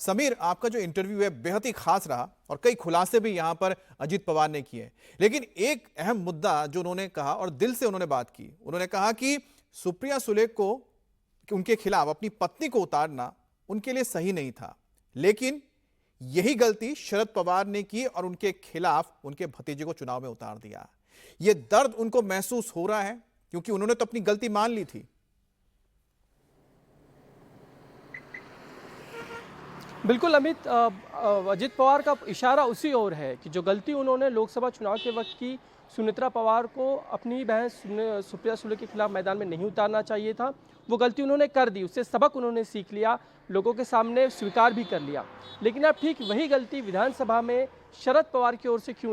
समीर, आपका जो इंटरव्यू है बेहद ही खास रहा और कई खुलासे भी यहां पर अजीत पवार ने किए। लेकिन एक अहम मुद्दा जो उन्होंने कहा और दिल से उन्होंने बात की, उन्होंने कहा कि सुप्रिया सुले को उनके खिलाफ अपनी पत्नी को उतारना उनके लिए सही नहीं था, लेकिन यही गलती शरद पवार ने की और उनके खिलाफ उनके भतीजे को चुनाव में उतार दिया। यह दर्द उनको महसूस हो रहा है क्योंकि उन्होंने तो अपनी गलती मान ली थी। बिल्कुल अमित, अजित पवार का इशारा उसी ओर है कि जो गलती उन्होंने लोकसभा चुनाव के वक्त की, सुनेत्रा पवार को अपनी बहन सुप्रिया सुले के खिलाफ मैदान में नहीं उतारना चाहिए था, वो गलती उन्होंने कर दी। उससे सबक उन्होंने सीख लिया, लोगों के सामने स्वीकार भी कर लिया। लेकिन अब ठीक वही गलती विधानसभा में शरद पवार की ओर से क्यों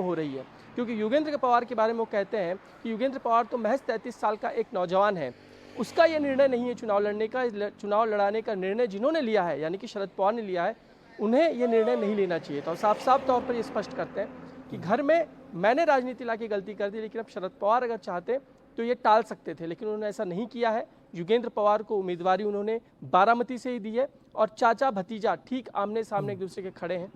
हो रही है? क्योंकि योगेंद्र पवार के बारे में वो कहते हैं कि योगेंद्र पवार तो महज 33 साल का एक नौजवान है, उसका ये निर्णय नहीं है चुनाव लड़ने का। चुनाव लड़ाने का निर्णय जिन्होंने लिया है, यानी कि शरद पवार ने लिया है, उन्हें ये निर्णय नहीं लेना चाहिए था। और साफ साफ तौर पर ये स्पष्ट करते हैं कि घर में मैंने राजनीति ला के गलती कर दी, लेकिन अब शरद पवार अगर चाहते तो ये टाल सकते थे, लेकिन उन्होंने ऐसा नहीं किया है। योगेंद्र पवार को उम्मीदवारी उन्होंने बारामती से ही दी है और चाचा भतीजा ठीक आमने सामने एक दूसरे के खड़े हैं।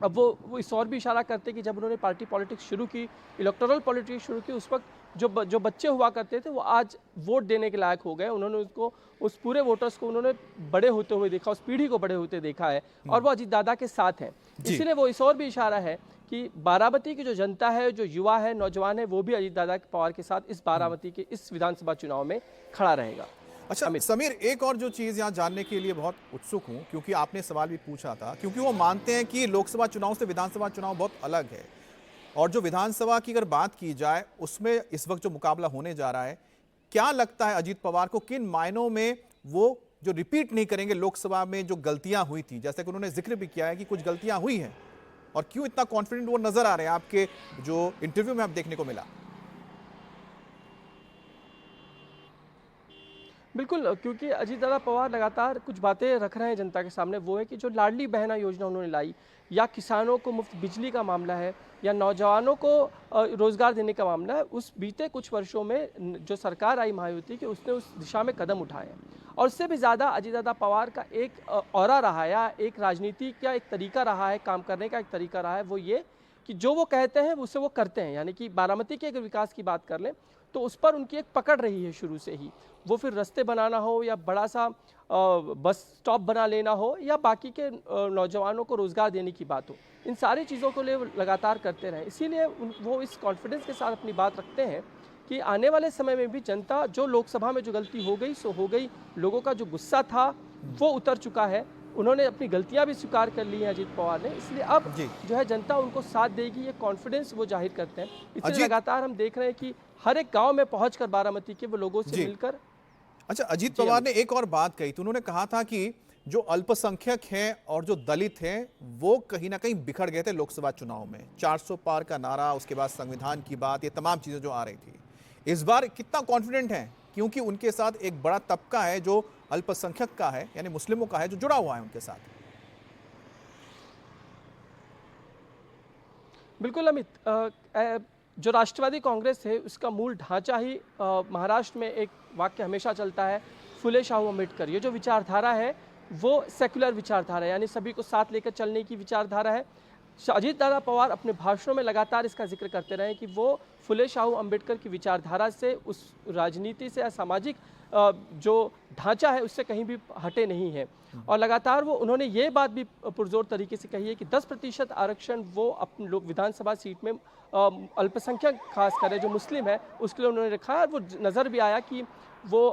अब वो इस और भी इशारा करते कि जब उन्होंने पार्टी पॉलिटिक्स शुरू की, इलेक्टोरल पॉलिटिक्स शुरू की, उस वक्त जो बच्चे हुआ करते थे वो आज वोट देने के लायक हो गए। उन्होंने उसको, उस पूरे वोटर्स को उन्होंने बड़े होते हुए देखा, उस पीढ़ी को बड़े होते देखा है और वो अजीत दादा के साथ हैं। इसीलिए वो इस और भी इशारा है कि बारामती की जो जनता है, जो युवा है, नौजवान है, वो भी अजीत दादा पवार के साथ इस बारामती के इस विधानसभा चुनाव में खड़ा रहेगा। अच्छा समीर, एक और जो चीज यहां जानने के लिए बहुत उत्सुक हूं, क्योंकि आपने सवाल भी पूछा था, क्योंकि वो मानते हैं कि लोकसभा चुनाव से विधानसभा चुनाव बहुत अलग है और जो विधानसभा की अगर बात की जाए उसमें इस वक्त जो मुकाबला होने जा रहा है, क्या लगता है अजीत पवार को किन मायनों में वो जो रिपीट नहीं करेंगे लोकसभा में जो गलतियां हुई थी, जैसे कि उन्होंने जिक्र भी किया है कि कुछ गलतियां हुई हैं, और क्यों इतना कॉन्फिडेंट वो नजर आ रहे हैं आपके जो इंटरव्यू में आप देखने को मिला? बिल्कुल, क्योंकि अजीत दादा पवार लगातार कुछ बातें रख रहे हैं जनता के सामने। वो है कि जो लाडली बहना योजना उन्होंने लाई, या किसानों को मुफ्त बिजली का मामला है, या नौजवानों को रोजगार देने का मामला है, उस बीते कुछ वर्षों में जो सरकार आई मायावती की, उसने उस दिशा में कदम उठाए हैं। और उससे भी ज़्यादा अजीत दादा पवार का एक ऑरा रहा है, या एक राजनीति का एक तरीका रहा है, काम करने का एक तरीका रहा है, वो ये कि जो वो कहते हैं उसे वो करते हैं। यानी कि बारामती के अगर विकास की बात कर लें तो उस पर उनकी एक पकड़ रही है शुरू से ही। वो फिर रास्ते बनाना हो, या बड़ा सा बस स्टॉप बना लेना हो, या बाकी के नौजवानों को रोज़गार देने की बात हो, इन सारी चीज़ों को लिए लगातार करते रहे। इसीलिए वो इस कॉन्फिडेंस के साथ अपनी बात रखते हैं कि आने वाले समय में भी जनता, जो लोकसभा में जो गलती हो गई सो हो गई, लोगों का जो गुस्सा था वो उतर चुका है, उन्होंने अपनी गलतियां भी स्वीकार कर ली हैं अजीत पवार ने। इसलिए अब जो है जनता उनको साथ देगी, ये कॉन्फिडेंस वो जाहिर करते हैं। इसलिए लगातार हम देख रहे हैं कि हर एक गांव में पहुंचकर बारामती के वो लोगों से मिलकर। अच्छा, अजीत पवार ने एक और बात कही थी, उन्होंने कहा था कि जो अल्पसंख्यक हैं और जो दलित हैं वो कहीं ना कहीं बिखर गए थे लोकसभा चुनाव में। 400 पार का नारा, उसके बाद संविधान की बात, ये तमाम चीजें जो आ रही थी, इस बार कितना कॉन्फिडेंट है? क्योंकि उनके साथ एक बड़ा तबका है जो अल्पसंख्यक का है, यानी मुस्लिमों का है, जो जुड़ा हुआ है उनके साथ। बिल्कुल अमित, जो राष्ट्रवादी कांग्रेस है उसका मूल ढांचा ही महाराष्ट्र में एक वाक्य हमेशा चलता है, फुले शाहू अम्बेडकर। ये जो विचारधारा है वो सेक्युलर विचारधारा है, यानी सभी को साथ लेकर चलने की विचारधारा है। अजीत दादा पवार अपने भाषणों में लगातार इसका जिक्र करते रहे कि वो फुले शाहू अम्बेडकर की विचारधारा से, उस राजनीति से या सामाजिक जो ढांचा है उससे कहीं भी हटे नहीं है। और लगातार उन्होंने ये बात भी पुरजोर तरीके से कही है कि 10% आरक्षण वो अपने लोग विधानसभा सीट में अल्पसंख्यक खास कर जो मुस्लिम है उसके लिए उन्होंने रखा है। और वो नज़र भी आया कि वो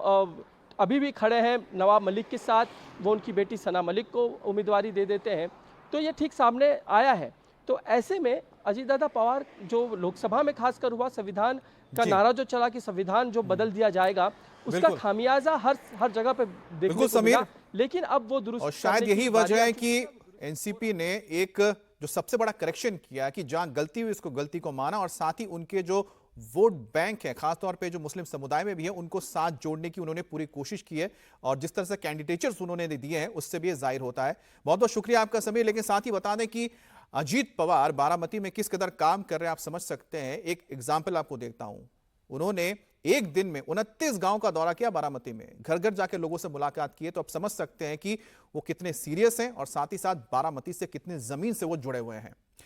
अभी भी खड़े हैं नवाब मलिक के साथ, वो उनकी बेटी सना मलिक को उम्मीदवारी दे देते हैं, तो ये ठीक सामने आया है। तो ऐसे में अजीत दादा पवार, जो लोकसभा में खासकर हुआ, संविधान का नारा जो चला कि संविधान जो बदल दिया जाएगा, उसका खामियाजा हर जगह पे देखने को मिला, लेकिन अब वो दुरुस्त। और शायद यही वजह है कि एनसीपी ने एक जो सबसे बड़ा करेक्शन किया कि जहां गलती हुई उसको गलती को माना, और साथ ही उनके जो वोट बैंक है, खासतौर पे जो मुस्लिम समुदाय में भी है, उनको साथ जोड़ने की उन्होंने पूरी कोशिश की है। और जिस तरह से कैंडिडेचर्स उन्होंने दिए हैं उससे भी ये जाहिर होता है। बहुत बहुत शुक्रिया आपका समीर। लेकिन साथ ही बता दें कि अजीत पवार बारामती में किस कदर काम कर रहे हैं आप समझ सकते हैं। एक एग्जाम्पल आपको देखता हूं। उन्होंने एक दिन में 29 गांव का दौरा किया बारामती में, घर घर जाके लोगों से मुलाकात किए। तो अब समझ सकते हैं कि वो कितने सीरियस हैं और साथ ही साथ बारामती से कितने जमीन से वो जुड़े हुए हैं।